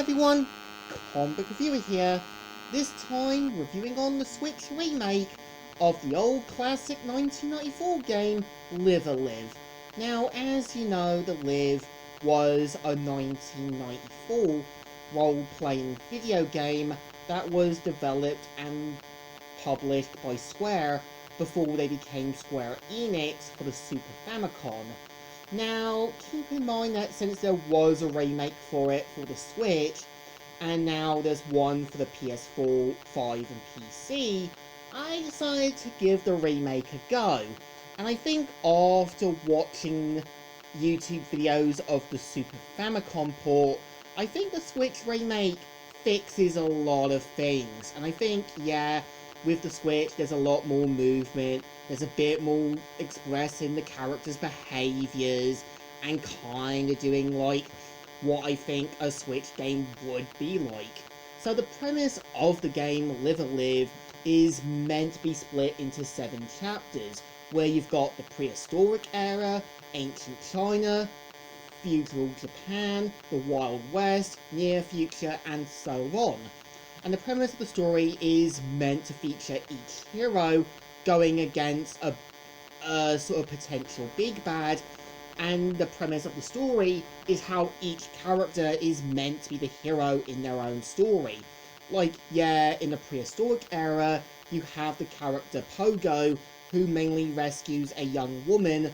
everyone, Comic Reviewer here, this time reviewing on the Switch remake of the old classic 1994 game, Live A Live. Now, as you know, The Live was a 1994 role-playing video game that was developed and published by Square before they became Square Enix for the Super Famicom. Now, keep in mind that since there was a remake for it for the Switch, and now there's one for the PS4, 5, and PC, I decided to give the remake a go. And I think after watching YouTube videos of the Super Famicom port, I think the Switch remake fixes a lot of things. And I think, yeah, with the Switch, there's a lot more movement, there's a bit more expressing the characters' behaviours, and kind of doing, like, what I think a Switch game would be like. So the premise of the game, Live A Live, is meant to be split into 7 chapters, where you've got the prehistoric era, ancient China, feudal Japan, the Wild West, near future, and so on. And the premise of the story is meant to feature each hero going against a sort of potential big bad, and the premise of the story is how each character is meant to be the hero in their own story. Like, yeah, in the prehistoric era, you have the character Pogo, who mainly rescues a young woman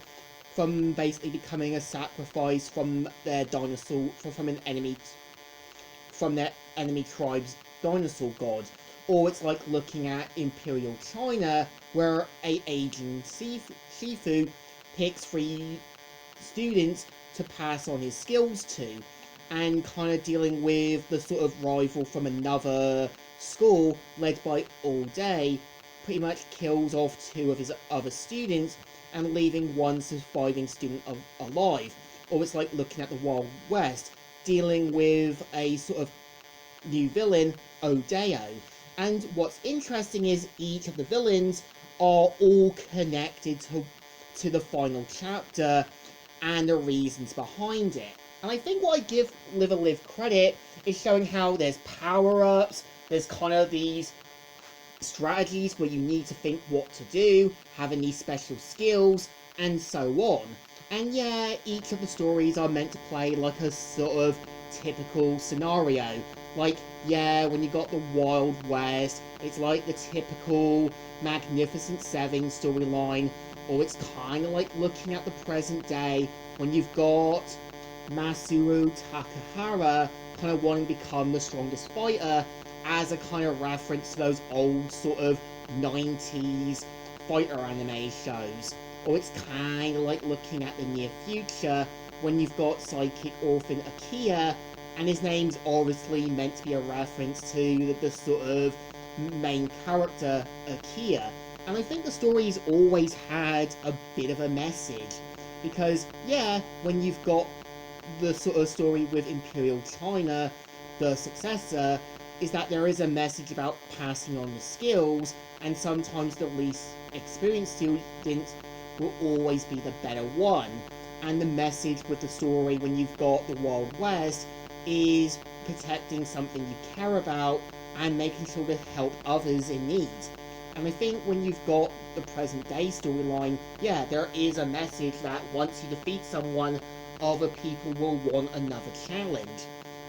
from basically becoming a sacrifice from their dinosaur, from their enemy tribe's dinosaur god. Or it's like looking at Imperial China, where a aging Shifu picks 3 students to pass on his skills to, and kind of dealing with the sort of rival from another school led by All Day, pretty much kills off 2 of his other students and leaving 1 surviving student alive. Or it's like looking at the Wild West, dealing with a sort of new villain, Odeo. And what's interesting is each of the villains are all connected to the final chapter and the reasons behind it. And I think what I give Live A Live credit is showing how there's power-ups, there's kind of these strategies where you need to think what to do, having these special skills, and so on. And yeah, each of the stories are meant to play like a sort of typical scenario. Like, yeah, when you got the Wild West, it's like the typical Magnificent Seven storyline, or it's kind of like looking at the present day when you've got Masuru Takahara kind of wanting to become the strongest fighter as a kind of reference to those old sort of 90s fighter anime shows. Or it's kind of like looking at the near future when you've got Psychic Orphan Akia, and his name's obviously meant to be a reference to the sort of main character, Akia. And I think the story's always had a bit of a message, because, yeah, when you've got the sort of story with Imperial China, the successor, is that there is a message about passing on the skills, and sometimes the least experienced student will always be the better one. And the message with the story when you've got the Wild West is protecting something you care about and making sure to help others in need. And I think when you've got the present day storyline, yeah, there is a message that once you defeat someone, other people will want another challenge.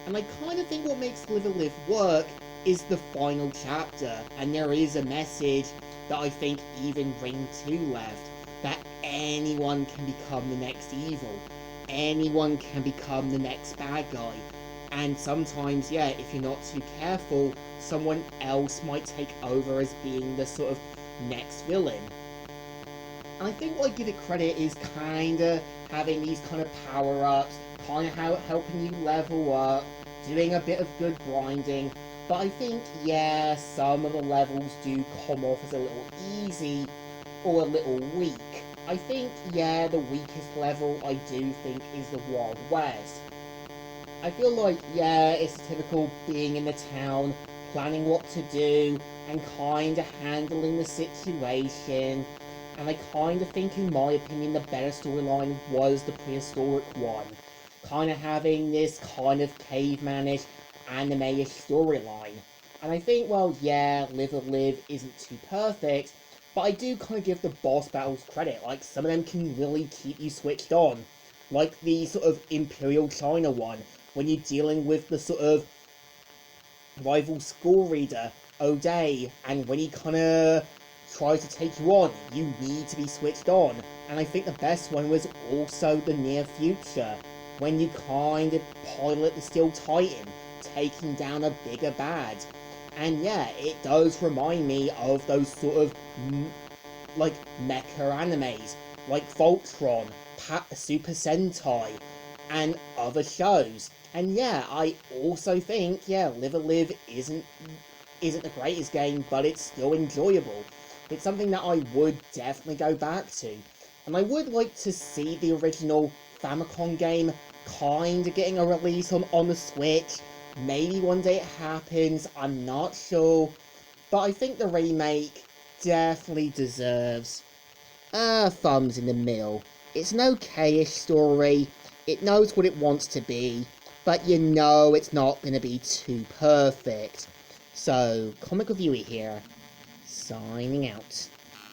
And I kind of think what makes Live A Live work is the final chapter, and there is a message that I think even Ring 2 left, that anyone can become the next evil, anyone can become the next bad guy, and sometimes, yeah, if you're not too careful, someone else might take over as being the sort of next villain. And I think what I give it credit is kinda having these kind of power-ups, kinda helping you level up, doing a bit of good grinding, but I think, yeah, some of the levels do come off as a little easy or a little weak. I think, yeah, the weakest level I do think is the Wild West. I feel like, yeah, it's typical being in the town, planning what to do, and kinda handling the situation. And I kinda think, in my opinion, the better storyline was the prehistoric one. Kinda having this kind of cavemanish anime-ish storyline. And I think, well, yeah, Live a Live isn't too perfect, but I do kind of give the boss battles credit. Like, some of them can really keep you switched on. Like the sort of Imperial China one, when you're dealing with the sort of rival school reader, O'Day, and when he kind of tries to take you on, you need to be switched on. And I think the best one was also the near future, when you kind of pilot the Steel Titan, taking down a bigger bad. And yeah, it does remind me of those sort of like mecha animes, like Voltron, Super Sentai, and other shows. And yeah, I also think, yeah, Live a Live isn't the greatest game, but it's still enjoyable. It's something that I would definitely go back to. And I would like to see the original Famicom game kind of getting a release on the Switch. Maybe one day it happens, I'm not sure. But I think the remake definitely deserves thumbs in the middle. It's an okay-ish story. It knows what it wants to be, but you know it's not going to be too perfect. So, Comic Reviewer here, signing out.